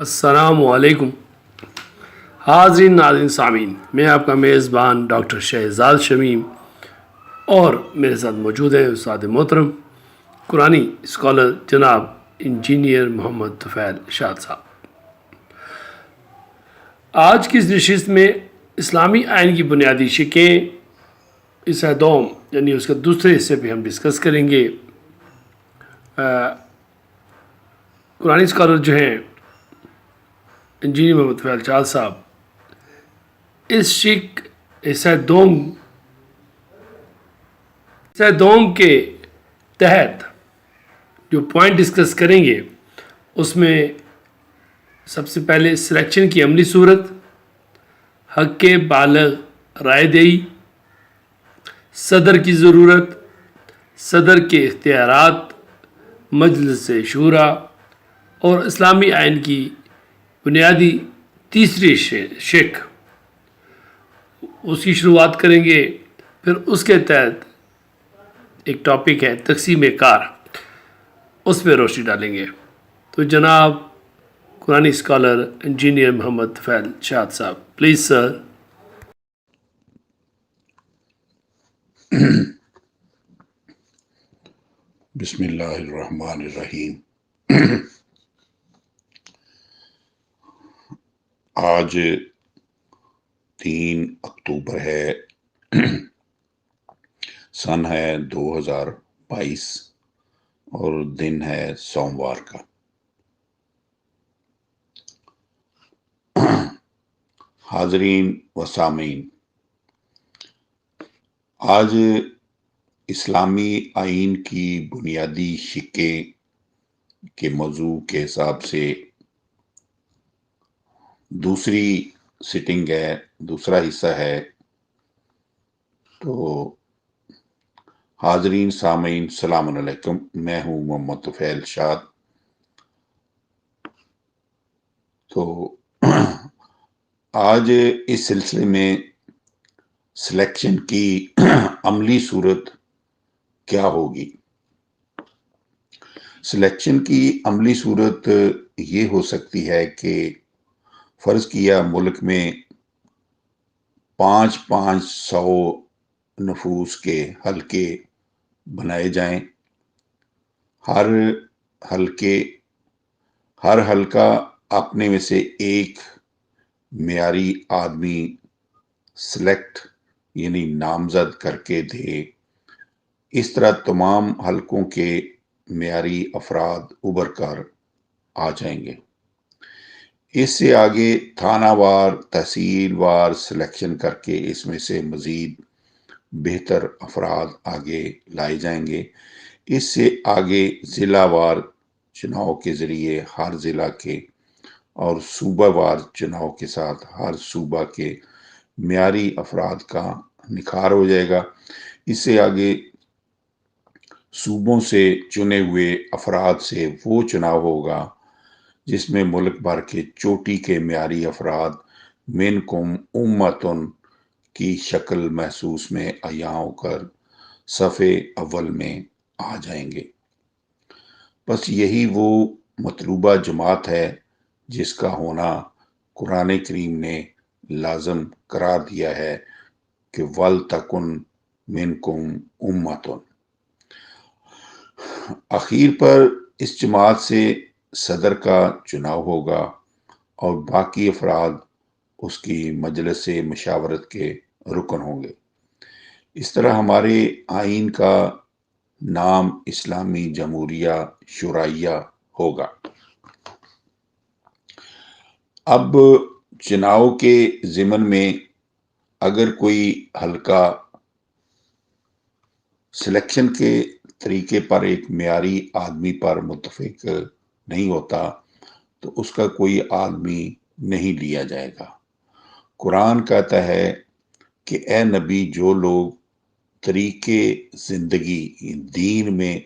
السلام علیکم حاضرین ناظرین سامعین، میں آپ کا میزبان ڈاکٹر شہزاد شمیم اور میرے ساتھ موجود ہیں استاد محترم قرآنی اسکالر جناب انجینئر محمد طفیل شاد صاحب۔ آج کی اس نشست میں اسلامی آئین کی بنیادی شقیں حصہ دوم یعنی اس کے دوسرے حصے پہ ہم ڈسکس کریں گے۔ قرآنی اسکالر جو ہیں انجینئر محمد طفیل شاد صاحب اس شق حصہ دوم کے تحت جو پوائنٹ ڈسکس کریں گے اس میں سب سے پہلے سلیکشن کی عملی صورت، حق بالغ رائے دہی، صدر کی ضرورت، صدر کے اختیارات، مجلس شورا اور اسلامی آئین کی بنیادی تیسری شق اس کی شروعات کریں گے۔ پھر اس کے تحت ایک ٹاپک ہے تقسیم کار، اس پہ روشنی ڈالیں گے۔ تو جناب قرآنی اسکالر انجینئر محمد طفیل شاد صاحب، پلیز سر۔ بسم اللہ الرحمن الرحیم۔ آج 3 اکتوبر ہے، سن ہے 2022 اور دن ہے سوموار کا۔ حاضرین و سامعین، آج اسلامی آئین کی بنیادی شقیں کے موضوع کے حساب سے دوسری سٹنگ ہے، دوسرا حصہ ہے۔ تو حاضرین سامعین السلام علیکم، میں ہوں محمد طفیل شاد۔ تو آج اس سلسلے میں سلیکشن کی عملی صورت کیا ہوگی؟ سلیکشن کی عملی صورت یہ ہو سکتی ہے کہ فرض کیا ملک میں 500 نفوس کے حلقے بنائے جائیں۔ ہر حلقہ اپنے میں سے ایک معیاری آدمی سلیکٹ یعنی نامزد کر کے دے۔ اس طرح تمام حلقوں کے معیاری افراد ابھر کر آ جائیں گے۔ اس سے آگے تھانہ وار، تحصیل وار سلیکشن کر کے اس میں سے مزید بہتر افراد آگے لائے جائیں گے۔ اس سے آگے ضلع وار چناؤ کے ذریعے ہر ضلع کے اور صوبہ وار چناؤ کے ساتھ ہر صوبہ کے معیاری افراد کا نکھار ہو جائے گا۔ اس سے آگے صوبوں سے چنے ہوئے افراد سے وہ چناؤ ہوگا جس میں ملک بھر کے چوٹی کے معیاری افراد منکم امتن کی شکل محسوس میں عیاں ہو کر صف اول میں آ جائیں گے۔ بس یہی وہ مطلوبہ جماعت ہے جس کا ہونا قرآن کریم نے لازم قرار دیا ہے کہ وَلْتَكُنْ مِنْكُمْ أُمَّةٌ۔ اخیر پر اس جماعت سے صدر کا چناؤ ہوگا اور باقی افراد اس کی مجلس مشاورت کے رکن ہوں گے۔ اس طرح ہمارے آئین کا نام اسلامی جمہوریہ شرعیہ ہوگا۔ اب چناؤ کے ضمن میں اگر کوئی حلقہ سلیکشن کے طریقے پر ایک معیاری آدمی پر متفق نہیں ہوتا تو اس کا کوئی آدمی نہیں لیا جائے گا۔ قرآن کہتا ہے کہ اے نبی، جو لوگ طریقے زندگی دین میں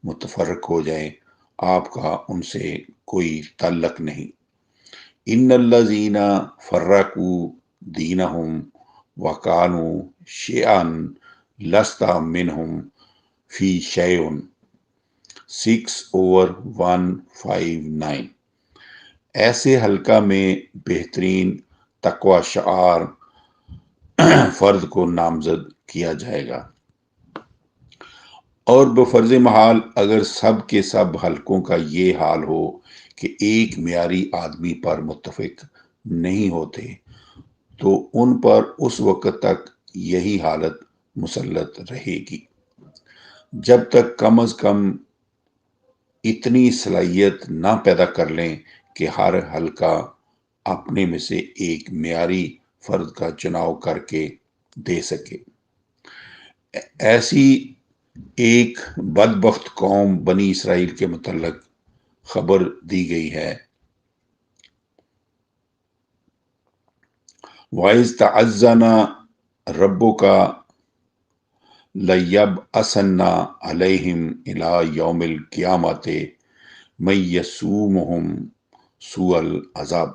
متفرق ہو جائیں آپ کا ان سے کوئی تعلق نہیں۔ ان الذین فرقوا دینہم وکانوا شیعا لست منہم فی شیء 6/159۔ ایسے حلقہ میں بہترین تقوی شعار فرد کو نامزد کیا جائے گا، اور بفرض محال اگر سب کے سب حلقوں کا یہ حال ہو کہ ایک معیاری آدمی پر متفق نہیں ہوتے تو ان پر اس وقت تک یہی حالت مسلط رہے گی جب تک کم از کم اتنی صلاحیت نہ پیدا کر لیں کہ ہر حلقہ اپنے میں سے ایک معیاری فرد کا چناؤ کر کے دے سکے۔ ایسی ایک بدبخت قوم بنی اسرائیل کے متعلق خبر دی گئی ہے۔ وَإِذْ تَعَزَّنَ رَبُّكَ لَيَبْعَثَنَّ عَلَيْهِمْ إِلَى يَوْمِ الْقِيَامَةِ مَن يَسُومُهُمْ سُوءَ الْعَذَابِ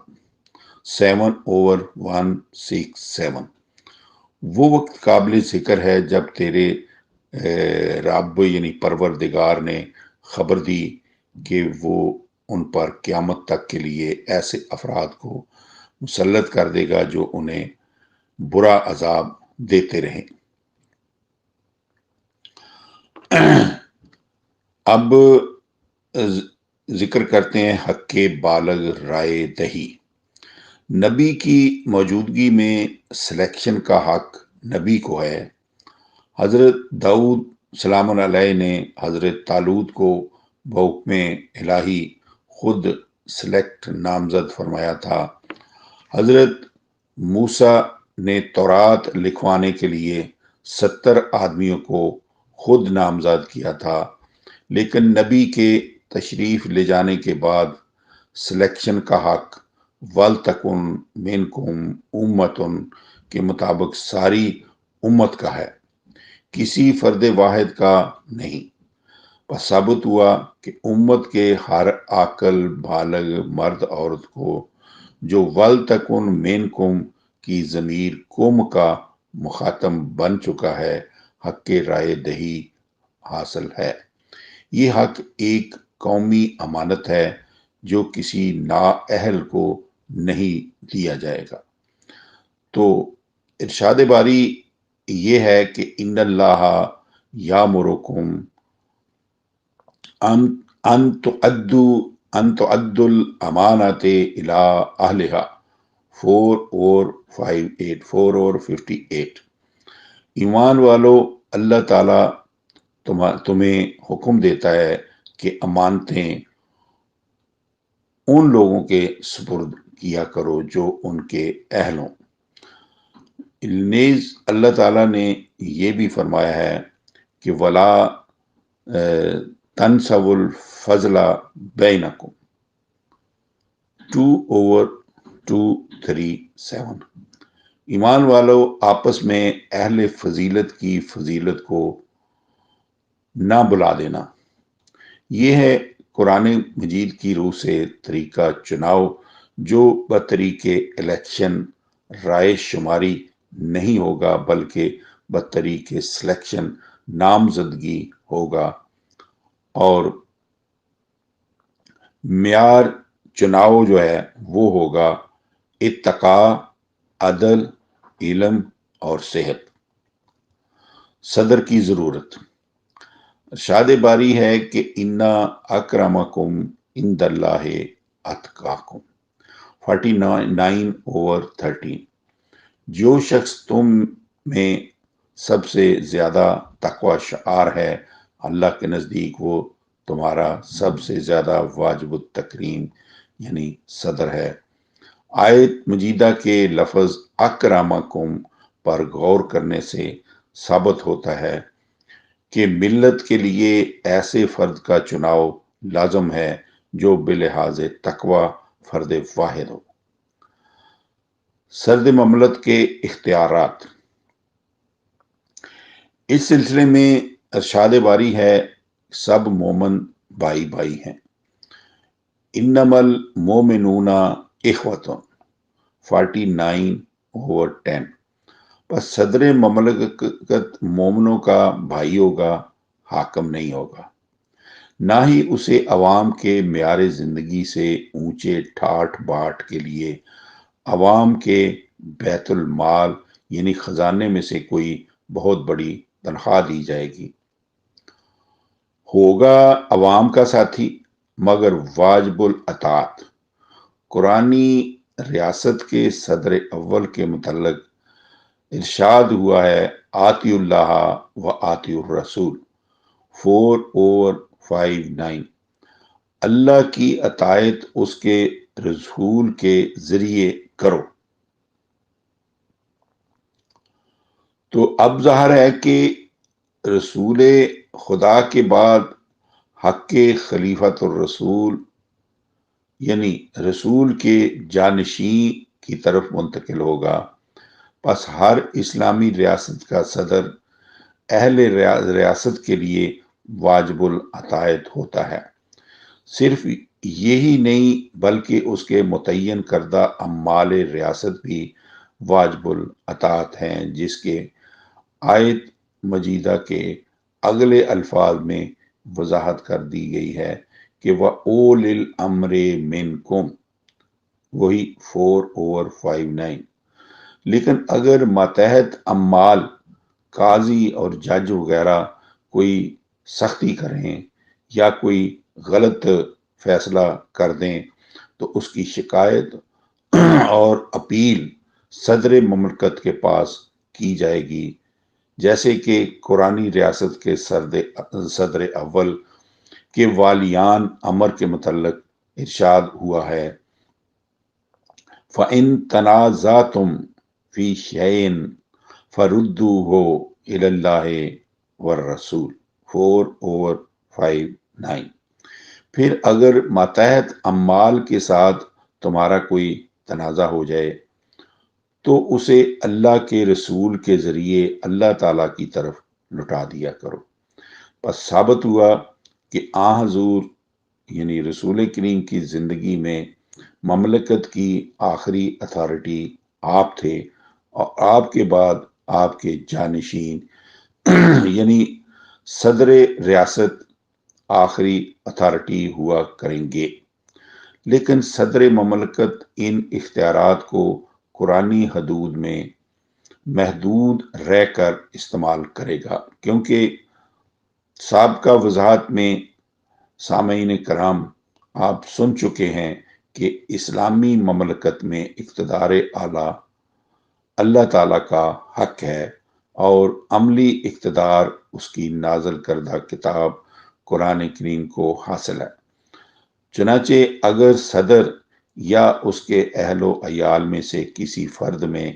7/167۔ وہ وقت قابل ذکر ہے جب تیرے رب یعنی پروردگار نے خبر دی کہ وہ ان پر قیامت تک کے لیے ایسے افراد کو مسلط کر دے گا جو انہیں برا عذاب دیتے رہیں۔ اب ذکر کرتے ہیں حق بالغ رائے دہی۔ نبی کی موجودگی میں سلیکشن کا حق نبی کو ہے۔ حضرت داؤد سلام علیہ نے حضرت طالوت کو بحکم الہی خود سلیکٹ نامزد فرمایا تھا۔ حضرت موسیٰ نے تورات لکھوانے کے لیے 70 آدمیوں کو خود نامزد کیا تھا، لیکن نبی کے تشریف لے جانے کے بعد سلیکشن کا حق وَلْتَكُن مِنْكُمْ أُمَّةٌ کے مطابق ساری امت کا ہے، کسی فرد واحد کا نہیں۔ بس ثابت ہوا کہ امت کے ہر عاقل بالغ مرد عورت کو جو وَلْتَكُن مِنْكُمْ کی ضمیر قوم کا مخاطب بن چکا ہے، حق رائے دہی حاصل ہے۔ یہ حق ایک قومی امانت ہے جو کسی نااہل کو نہیں دیا جائے گا۔ تو ارشاد باری یہ ہے کہ ان اللہ یامرکم ان تؤدوا الامانات الی اہلہا 4 اور 58۔ ایمان والو، اللہ تعالیٰ تمہیں حکم دیتا ہے کہ امانتیں ان لوگوں کے سپرد کیا کرو جو ان کے اہل ہوں۔ نیز اللہ تعالیٰ نے یہ بھی فرمایا ہے کہ وَلَا تَنْسَوُا الْفَضْلَ بَيْنَكُمْ 2/237۔ ایمان والو، آپس میں اہل فضیلت کی فضیلت کو نہ بلا دینا۔ یہ ہے قرآن مجید کی روح سے طریقہ چناؤ جو بطریق الیکشن رائے شماری نہیں ہوگا بلکہ بطریق سلیکشن نامزدگی ہوگا، اور معیار چناؤ جو ہے وہ ہوگا اتقاء، عدل، علم اور صحت۔ صدر کی ضرورت۔ ارشاد باری ہے کہ اِنَّ اَکْرَمَکُمْ عِندَ اللہِ اَتْقَاکُمْ 49/13۔ جو شخص تم میں سب سے زیادہ تقوی شعار ہے، اللہ کے نزدیک وہ تمہارا سب سے زیادہ واجب التکریم یعنی صدر ہے۔ آیت مجیدہ کے لفظ اکرمکم پر غور کرنے سے ثابت ہوتا ہے کہ ملت کے لیے ایسے فرد کا چناؤ لازم ہے جو بلحاظ تقوی فرد واحد ہو۔ سرد مملت کے اختیارات۔ اس سلسلے میں ارشاد باری ہے سب مومن بھائی بھائی ہیں۔ انما المومنون اخوۃ 49/10۔ پس صدر مملکت مومنوں کا بھائی ہوگا، حاکم نہیں ہوگا۔ نہ ہی اسے عوام کے معیار زندگی سے اونچے ٹھاٹ باٹ کے لیے عوام کے بیت المال یعنی خزانے میں سے کوئی بہت بڑی تنخواہ دی جائے گی۔ ہوگا عوام کا ساتھی مگر واجب الاطاعت۔ قرآنی ریاست کے صدر اول کے متعلق ارشاد ہوا ہے آتی اللہ و آتی الرسول 4/59۔ اللہ کی اطاعت اس کے رسول کے ذریعے کرو۔ تو اب ظاہر ہے کہ رسول خدا کے بعد حق خلیفۃ الرسول یعنی رسول کے جانشین کی طرف منتقل ہوگا۔ پس ہر اسلامی ریاست کا صدر اہل ریاست کے لیے واجب الاطاعت ہوتا ہے۔ صرف یہی نہیں بلکہ اس کے متعین کردہ اعمال ریاست بھی واجب الاطاعت ہیں، جس کے آیت مجیدہ کے اگلے الفاظ میں وضاحت کر دی گئی ہے کہ وَأُولِي الْأَمْرِ مِنْكُمْ، وہی 4/59۔ لیکن اگر ماتحت عمال قاضی اور جج وغیرہ کوئی سختی کریں یا کوئی غلط فیصلہ کر دیں تو اس کی شکایت اور اپیل صدر مملکت کے پاس کی جائے گی، جیسے کہ قرآنی ریاست کے صدر اول کے والیان امر کے متعلق ارشاد ہوا ہے فَإِن تَنَازَعْتُمْ فِي شَيْءٍ فَرُدُّوهُ إِلَى اللَّهِ وَالرَّسُولِ 4/59۔ پھر اگر ماتحت عمال کے ساتھ تمہارا کوئی تنازع ہو جائے تو اسے اللہ کے رسول کے ذریعے اللہ تعالیٰ کی طرف لوٹا دیا کرو۔ پس ثابت ہوا کہ حضور یعنی رسول کریم کی زندگی میں مملکت کی آخری اتھارٹی آپ تھے، اور آپ کے بعد آپ کے جانشین یعنی صدر ریاست آخری اتھارٹی ہوا کریں گے۔ لیکن صدر مملکت ان اختیارات کو قرآنی حدود میں محدود رہ کر استعمال کرے گا، کیونکہ سابقہ وضاحت میں سامعین کرام آپ سن چکے ہیں کہ اسلامی مملکت میں اقتدار اعلیٰ اللہ تعالیٰ کا حق ہے اور عملی اقتدار اس کی نازل کردہ کتاب قرآن کریم کو حاصل ہے۔ چنانچہ اگر صدر یا اس کے اہل و عیال میں سے کسی فرد میں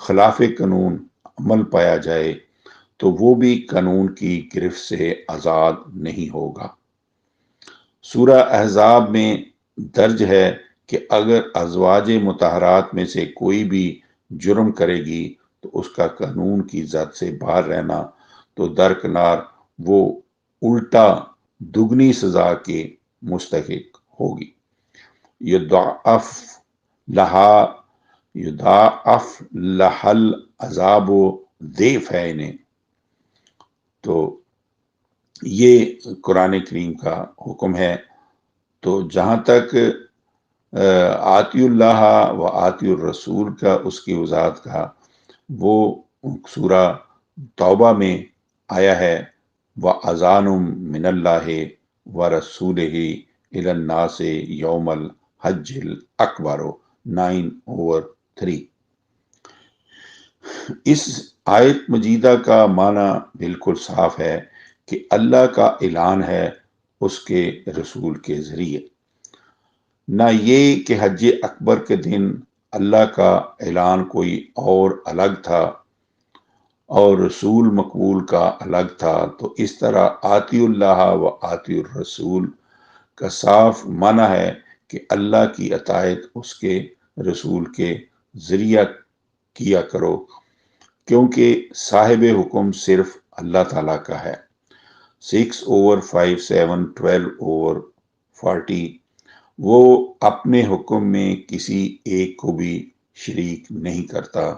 خلاف قانون عمل پایا جائے تو وہ بھی قانون کی گرفت سے آزاد نہیں ہوگا۔ سورہ احزاب میں درج ہے کہ اگر ازواج مطہرات میں سے کوئی بھی جرم کرے گی تو اس کا قانون کی ذات سے باہر رہنا تو درکنار وہ الٹا دگنی سزا کے مستحق ہوگی۔ یضاعف لہا العذاب ضعفین۔ تو یہ قرآن کریم کا حکم ہے۔ تو جہاں تک آتی اللہ و آتی الرسول کا اس کی وضاحت کا، وہ سورہ توبہ میں آیا ہے وَأَذَانٌ مِّنَ اللَّهِ وَرَسُولِهِ إِلَى النَّاسِ يَوْمَ الْحَجِّ الْأَكْبَرِ 9/3۔ اس آیت مجیدہ کا معنی بالکل صاف ہے کہ اللہ کا اعلان ہے اس کے رسول کے ذریعے، نہ یہ کہ حج اکبر کے دن اللہ کا اعلان کوئی اور الگ تھا اور رسول مقبول کا الگ تھا۔ تو اس طرح آتی اللہ و آتی الرسول کا صاف معنی ہے کہ اللہ کی اطاعت اس کے رسول کے ذریعہ کیا کرو، کیونکہ صاحب حکم صرف اللہ تعالیٰ کا ہے۔ 6/57 12/40۔ وہ اپنے حکم میں کسی ایک کو بھی شریک نہیں کرتا۔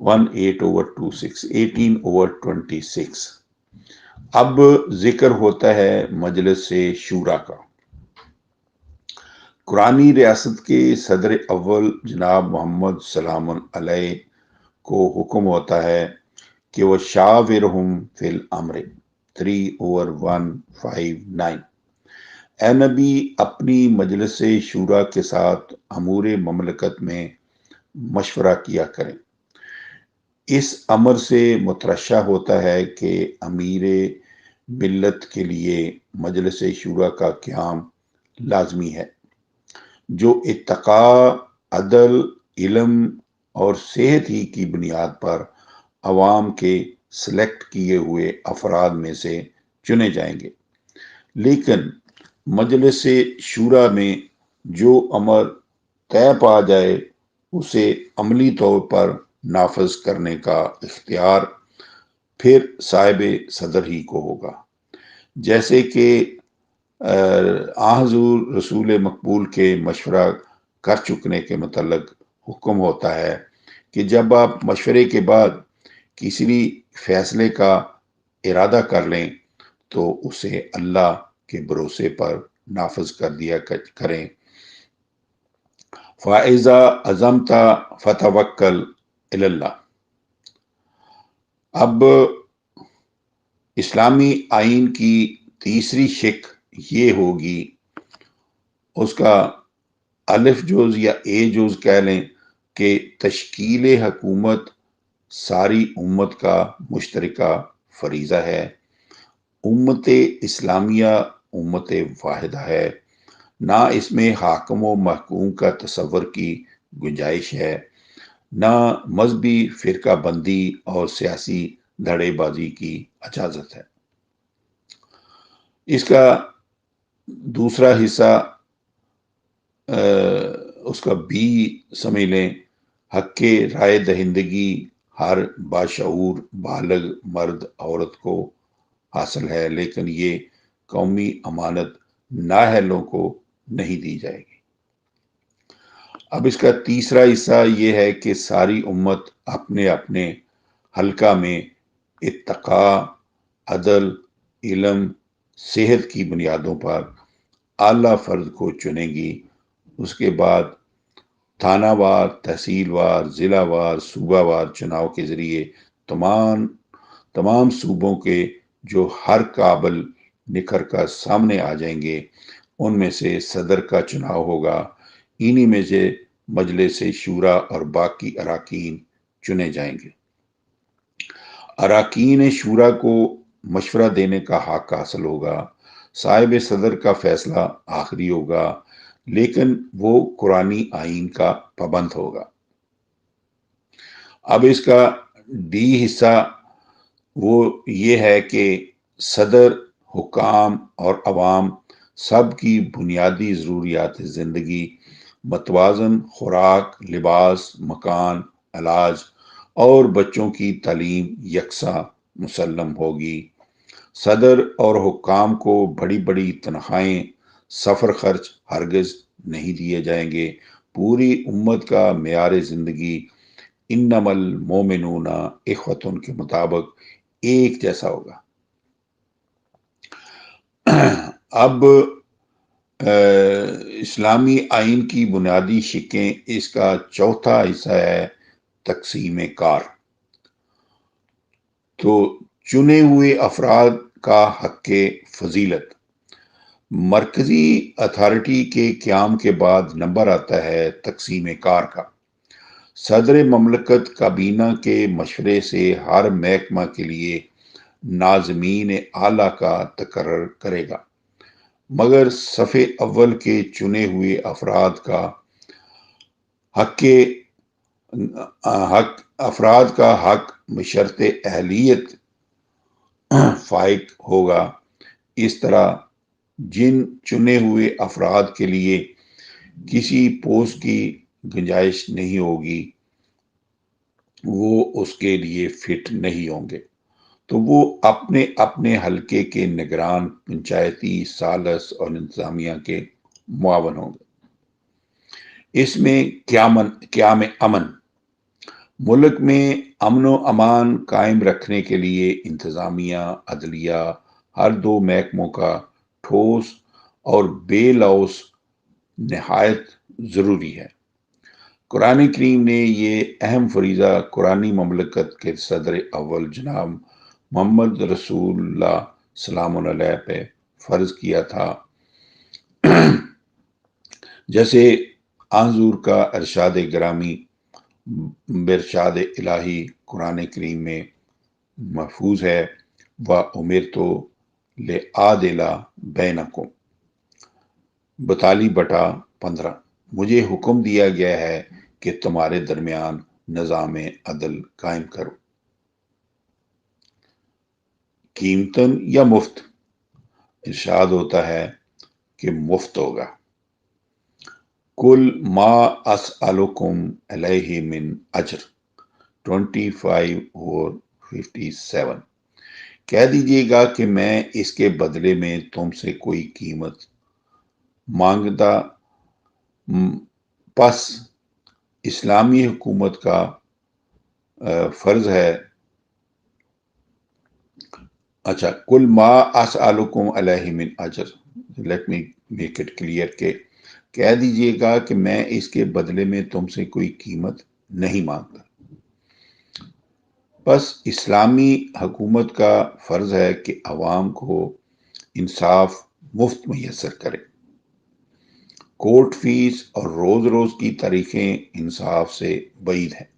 18/26 18/26۔ اب ذکر ہوتا ہے مجلس شورا کا۔ قرآنی ریاست کے صدر اول جناب محمد سلام علیہ کو حکم ہوتا ہے کہ وہ شاورہم فی الامر 3/159 اے نبی اپنی مجلس شورا کے ساتھ امور مملکت میں مشورہ کیا کریں۔ اس امر سے مترشح ہوتا ہے کہ امیر ملت کے لیے مجلس شورا کا قیام لازمی ہے، جو اتقاء، عدل، علم اور صحت ہی کی بنیاد پر عوام کے سلیکٹ کیے ہوئے افراد میں سے چنے جائیں گے۔ لیکن مجلس شورا میں جو امر طے پا جائے اسے عملی طور پر نافذ کرنے کا اختیار پھر صاحب صدر ہی کو ہوگا، جیسے کہ حضور رسول مقبول کے مشورہ کر چکنے کے متعلق حکم ہوتا ہے کہ جب آپ مشورے کے بعد کسی فیصلے کا ارادہ کر لیں تو اسے اللہ کے بھروسے پر نافذ کر دیا کریں۔ فَإِذَا عَزَمْتَ فَتَوَكَّلْ عَلَى اللَّهِ۔ اب اسلامی آئین کی تیسری شق یہ ہوگی، اس کا الف جز یا اے جز کہہ لیں کہ تشکیل حکومت ساری امت کا مشترکہ فریضہ ہے۔ امت اسلامیہ امت واحدہ ہے، نہ اس میں حاکم و محکوم کا تصور کی گنجائش ہے، نہ مذہبی فرقہ بندی اور سیاسی دھڑے بازی کی اجازت ہے۔ اس کا دوسرا حصہ اس کا بی سمجھ لیں، حق رائے دہندگی ہر باشعور بالغ مرد عورت کو حاصل ہے، لیکن یہ قومی امانت نااہلوں کو نہیں دی جائے گی۔ اب اس کا تیسرا حصہ یہ ہے کہ ساری امت اپنے اپنے حلقہ میں اتقاء، عدل، علم، صحت کی بنیادوں پر اعلیٰ فرد کو چنے گی۔ اس کے بعد تھانہ وار، تحصیل وار، ضلع وار، صوبہ وار چناؤ کے ذریعے تمام صوبوں کے جو ہر قابل نکھر کا سامنے آ جائیں گے ان میں سے صدر کا چناؤ ہوگا۔ انہی میں سے مجلس شورا اور باقی اراکین چنے جائیں گے۔ اراکین شورا کو مشورہ دینے کا حق حاصل ہوگا۔ صاحب صدر کا فیصلہ آخری ہوگا، لیکن وہ قرآنی آئین کا پابند ہوگا۔ اب اس کا ڈی حصہ وہ یہ ہے کہ صدر، حکام اور عوام سب کی بنیادی ضروریات زندگی، متوازن خوراک، لباس، مکان، علاج اور بچوں کی تعلیم یکساں مسلم ہوگی۔ صدر اور حکام کو بڑی بڑی تنخواہیں، سفر خرچ ہرگز نہیں دیے جائیں گے۔ پوری امت کا معیار زندگی انما المومنون اخوۃ کے مطابق ایک جیسا ہوگا۔ اب اسلامی آئین کی بنیادی شقیں، اس کا چوتھا حصہ ہے تقسیم کار۔ تو چنے ہوئے افراد کا حق فضیلت۔ مرکزی اتھارٹی کے قیام کے بعد نمبر آتا ہے تقسیم کار کا۔ صدر مملکت کابینہ کے مشورے سے ہر محکمہ کے لیے ناظمین اعلیٰ کا تقرر کرے گا، مگر صف اول کے چنے ہوئے افراد کا حق بشرط اہلیت فائق ہوگا۔ اس طرح جن چنے ہوئے افراد کے لیے کسی پوسٹ کی گنجائش نہیں ہوگی وہ اس کے لیے فٹ نہیں ہوں گے، تو وہ اپنے اپنے حلقے کے نگران، پنچایتی ثالث اور انتظامیہ کے معاون ہوں گے۔ اس میں قیام امن، ملک میں امن و امان قائم رکھنے کے لیے انتظامیہ، عدلیہ، ہر دو محکموں کا ٹھوس اور بے لوث نہایت ضروری ہے۔ قرآن کریم نے یہ اہم فریضہ قرآنی مملکت کے صدر اول جناب محمد رسول اللہ سلام علیہ پہ فرض کیا تھا، جیسے حضور کا ارشاد گرامی برشاد الہی قرآن کریم میں محفوظ ہے، وَأُمِرْتُ لِأَعْدِلَ بَيْنَكُمْ 42/15۔ مجھے حکم دیا گیا ہے کہ تمہارے درمیان نظام عدل قائم کرو۔ قیمتاً یا مفت؟ ارشاد ہوتا ہے کہ مفت ہوگا۔ کل ما اسألکم علیہ من اجر 25 اور 57۔ کہہ دیجئے گا کہ میں اس کے بدلے میں تم سے کوئی قیمت مانگتا، پس اسلامی حکومت کا فرض ہے، کل ما اسألکم علیہ من اجر، let me make it clear کہ کہہ دیجئے گا کہ میں اس کے بدلے میں تم سے کوئی قیمت نہیں مانگتا۔ بس اسلامی حکومت کا فرض ہے کہ عوام کو انصاف مفت میسر کرے۔ کورٹ فیس اور روز روز کی تاریخیں انصاف سے بعید ہیں۔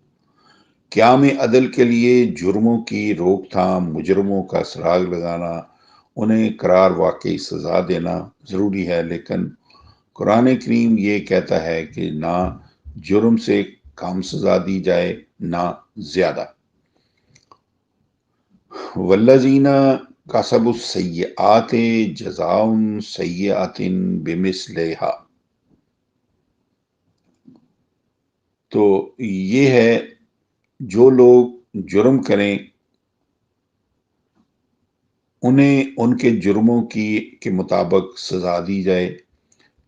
قیام عدل کے لیے جرموں کی روک تھام، مجرموں کا سراغ لگانا، انہیں قرار واقعی سزا دینا ضروری ہے، لیکن قرآن کریم یہ کہتا ہے کہ نہ جرم سے کم سزا دی جائے نہ زیادہ۔ والذین کسبوا السیئات جزاء سیئۃ بمثلہا۔ تو یہ ہے جو لوگ جرم کریں انہیں ان کے جرموں کے مطابق سزا دی جائے۔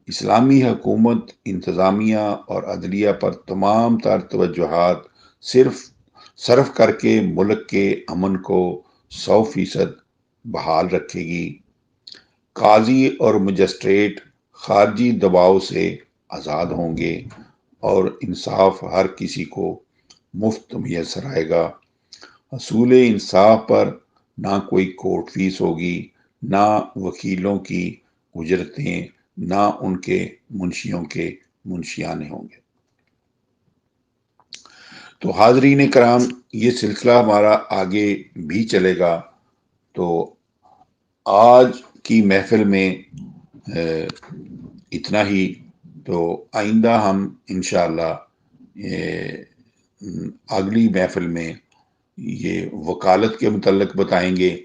اسلامی حکومت انتظامیہ اور عدلیہ پر تمام تر توجہات صرف کر کے ملک کے امن کو 100% بحال رکھے گی۔ قاضی اور مجسٹریٹ خارجی دباؤ سے آزاد ہوں گے اور انصاف ہر کسی کو مفت میسر آئے گا۔ حصول انصاف پر نہ کوئی کورٹ فیس ہوگی، نہ وکیلوں کی اجرتیں، نہ ان کے منشیوں کے منشیانے ہوں گے۔ تو حاضرین کرام، یہ سلسلہ ہمارا آگے بھی چلے گا۔ تو آج کی محفل میں اتنا ہی۔ تو آئندہ ہم انشاءاللہ اگلی محفل میں یہ وکالت کے متعلق بتائیں گے۔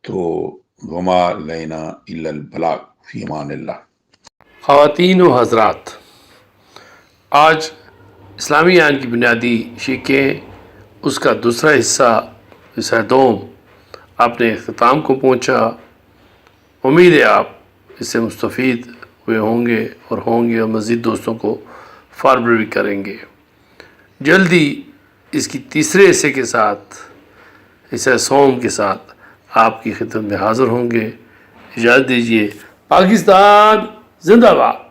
تو وما لینا الا البلاغ، فی امان اللہ۔ خواتین و حضرات، آج اسلامی آئین کی بنیادی شقیں اس کا دوسرا حصہ دوم اپنے اختتام کو پہنچا۔ امید ہے آپ اس سے مستفید ہوئے ہوں گے اور مزید دوستوں کو فارورڈ بھی کریں گے۔ جلدی اس کی تیسرے حصے کے ساتھ، حصہ سوم کے ساتھ آپ کی خدمت میں حاضر ہوں گے۔ اجازت دیجیے۔ پاکستان زندہ باد۔